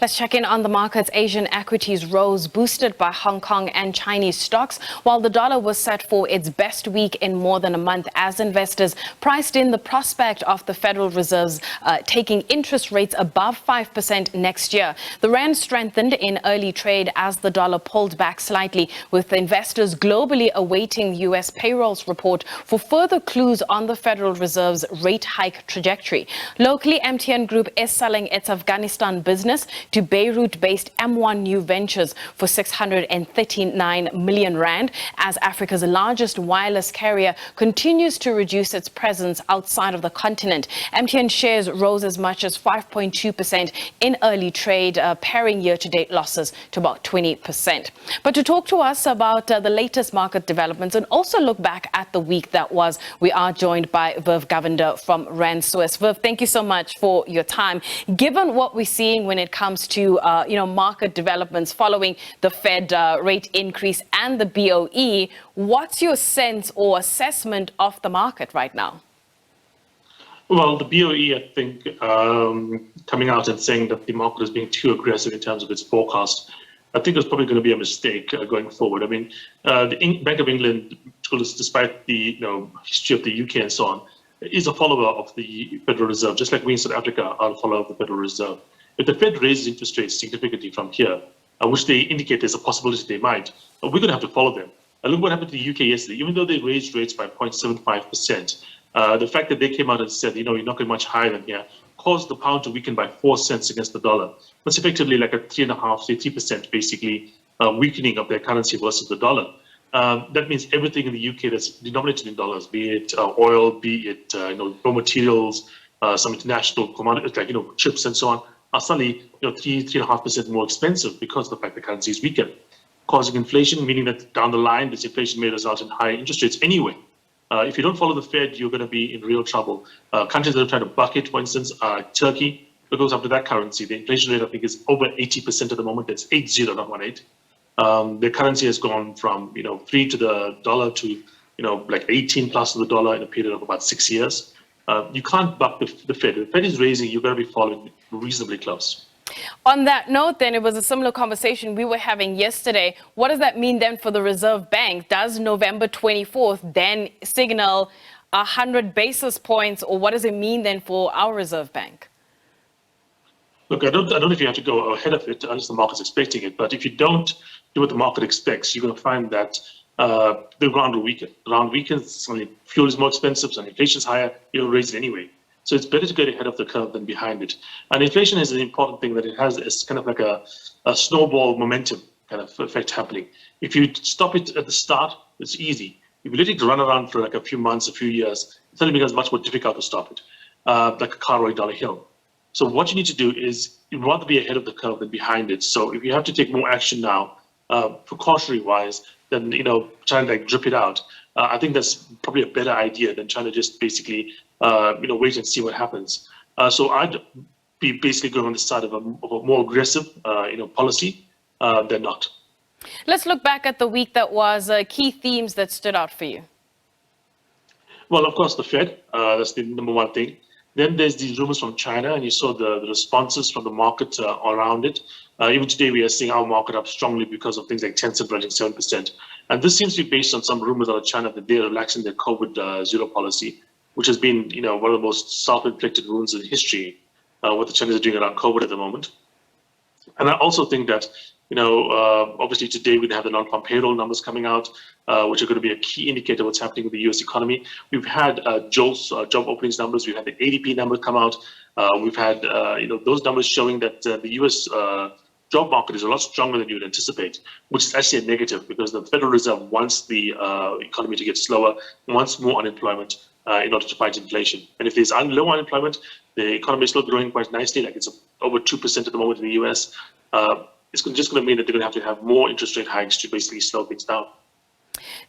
Let's check in on the markets. Asian equities rose, boosted by Hong Kong and Chinese stocks, while the dollar was set for its best week in more than a month as investors priced in the prospect of the Federal Reserve's taking interest rates above 5% next year. The rand strengthened in early trade as the dollar pulled back slightly, with investors globally awaiting U.S. payrolls report for further clues on the Federal Reserve's rate hike trajectory. Locally, MTN Group is selling its Afghanistan business to Beirut-based M1 New Ventures for 639 million rand as Africa's largest wireless carrier continues to reduce its presence outside of the continent. MTN shares rose as much as 5.2% in early trade, paring year-to-date losses to about 20%. But to talk to us about the latest market developments and also look back at the week that was, we are joined by Verv Govender from Rand Swiss. Verv, thank you so much for your time. Given what we're seeing when it comes to market developments following the Fed rate increase and the BOE, what's your sense or assessment of the market right now? Well, the BOE, I think, coming out and saying that the market is being too aggressive in terms of its forecast, I think it's probably going to be a mistake going forward. I mean, the Bank of England told us, despite the history of the UK and so on, is a follower of the Federal Reserve, just like we in South Africa are a follower of the Federal Reserve. If the Fed raises interest rates significantly from here, which they indicate there's a possibility they might, we're going to have to follow them. Look what happened to the UK yesterday. Even though they raised rates by 0.75%, the fact that they came out and said, you're not going much higher than here, caused the pound to weaken by 4 cents against the dollar. That's effectively like a 3.5% basically weakening of their currency versus the dollar. That means everything in the UK that's denominated in dollars, be it oil, be it raw materials, some international commodities like chips and so on, are suddenly 3.5% more expensive because of the fact the currency is weaker, causing inflation, meaning that down the line this inflation may result in higher interest rates anyway. If you don't follow the Fed, you're going to be in real trouble. Countries that are trying to buck it, for instance, Turkey, it goes up to that currency. The inflation rate, I think, is over 80% at the moment. It's 80, not 18. Their currency has gone from 3 to the dollar to like 18 plus to the dollar in a period of about 6 years. You can't buck the Fed. If the Fed is raising, you've got to be following reasonably close. On that note, then, it was a similar conversation we were having yesterday. What does that mean then for the Reserve Bank? Does November 24th then signal 100 basis points, or what does it mean then for our Reserve Bank? Look, I don't know if you have to go ahead of it unless the market's expecting it. But if you don't do what the market expects, you're going to find that the rand will weaken. The rand weakens, suddenly fuel is more expensive, so inflation is higher, you'll raise it anyway. So it's better to get ahead of the curve than behind it. And inflation is an important thing that it has. It's kind of like a snowball momentum kind of effect happening. If you stop it at the start, it's easy. If you let it run around for like a few months, a few years, it suddenly becomes much more difficult to stop it, like a car rolling down a hill. So what you need to do is you'd rather be ahead of the curve than behind it. So if you have to take more action now, precautionary wise, than trying to like drip it out, I think that's probably a better idea than trying to just basically wait and see what happens. So I'd be basically going on the side of a more aggressive policy than not. Let's look back at the week that was. Key themes that stood out for you. Well, of course, the Fed. That's the number one thing. Then there's these rumors from China, and you saw the responses from the market around it. Even today, we are seeing our market up strongly because of things like Tencent rising 7%. And this seems to be based on some rumors out of China that they're relaxing their COVID zero policy, which has been one of the most self-inflicted wounds in history, what the Chinese are doing around COVID at the moment. And I also think that obviously today we have the non-farm payroll numbers coming out, which are going to be a key indicator of what's happening with the U.S. economy. We've had JOLTS, job openings numbers. We've had the ADP numbers come out. We've had those numbers showing that the U.S. Job market is a lot stronger than you would anticipate, which is actually a negative because the Federal Reserve wants the economy to get slower, wants more unemployment in order to fight inflation. And if there's low unemployment, the economy is still growing quite nicely, like it's over 2% at the moment in the U.S. It's just going to mean that they're going to have more interest rate hikes to basically slow things down.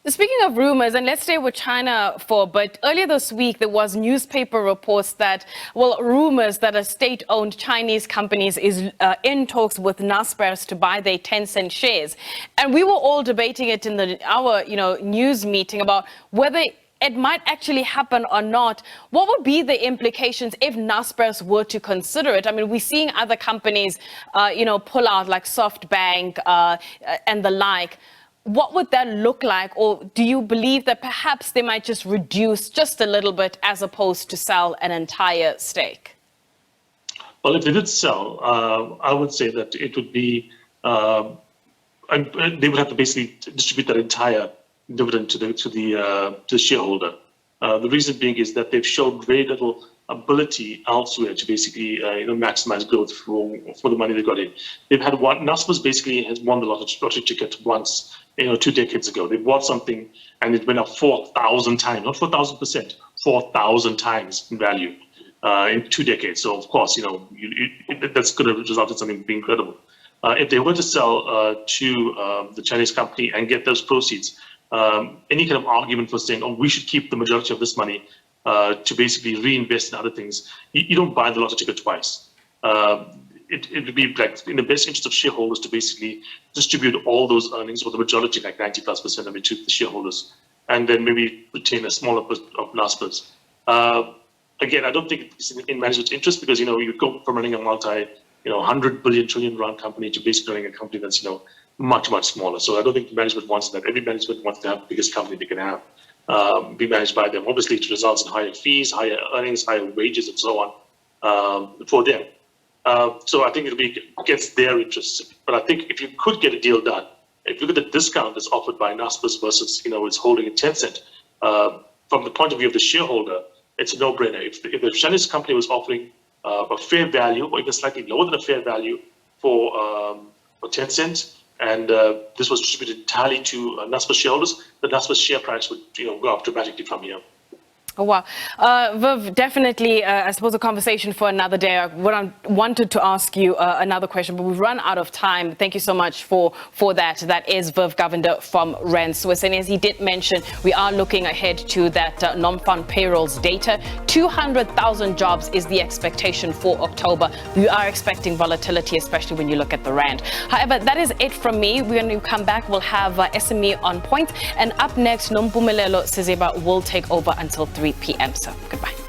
Speaking of rumors, and let's stay with China for a bit. Earlier this week, there was newspaper reports that, rumors that a state-owned Chinese company is in talks with Naspers to buy their Tencent shares. And we were all debating it in our news meeting about whether it might actually happen or not, what would be the implications if Naspers were to consider it? I mean, we're seeing other companies, pull out like SoftBank and the like. What would that look like? Or do you believe that perhaps they might just reduce just a little bit as opposed to sell an entire stake? Well, if they did sell, I would say that it would be, and they would have to basically distribute that entire dividend to the shareholder. The reason being is that they've shown very little ability elsewhere to basically maximize growth for the money they got in. They've had one. Naspers basically has won the lottery ticket once, 2 decades ago. They bought something and it went up 4,000 times, not 4,000%, 4,000 times in value in 2 decades. So of course, that's going to result in something incredible. If they were to sell to the Chinese company and get those proceeds, any kind of argument for saying, oh, we should keep the majority of this money to basically reinvest in other things, you don't buy the lottery ticket twice. It would be like in the best interest of shareholders to basically distribute all those earnings, or the majority, like 90+%, to the shareholders, and then maybe retain a smaller bit of Naspers. Again, I don't think it's in management's interest, because you go from running a 100 billion trillion rand company to basically running a company that's much smaller. So I don't think management wants that. Every management wants to have the biggest company they can have be managed by them. Obviously, it results in higher fees, higher earnings, higher wages, and so on for them. So I think it gets their interests. But I think if you could get a deal done, if you look at the discount that's offered by Naspers versus its holding in Tencent, from the point of view of the shareholder, it's a no-brainer. If the Chinese company was offering a fair value, or even slightly lower than a fair value for Tencent, and this was distributed entirely to Naspers shareholders, the Naspers share price would go up dramatically from here. Oh, wow. Viv, definitely, I suppose a conversation for another day. I wanted to ask you another question, but we've run out of time. Thank you so much for that. That is Viv Govender from Rand Swiss. And as he did mention, we are looking ahead to that non-farm payrolls data. 200,000 jobs is the expectation for October. We are expecting volatility, especially when you look at the Rand. However, that is it from me. When we come back, we'll have SME on point. And up next, Nompumelelo Sizeba will take over until 3 p.m. So goodbye.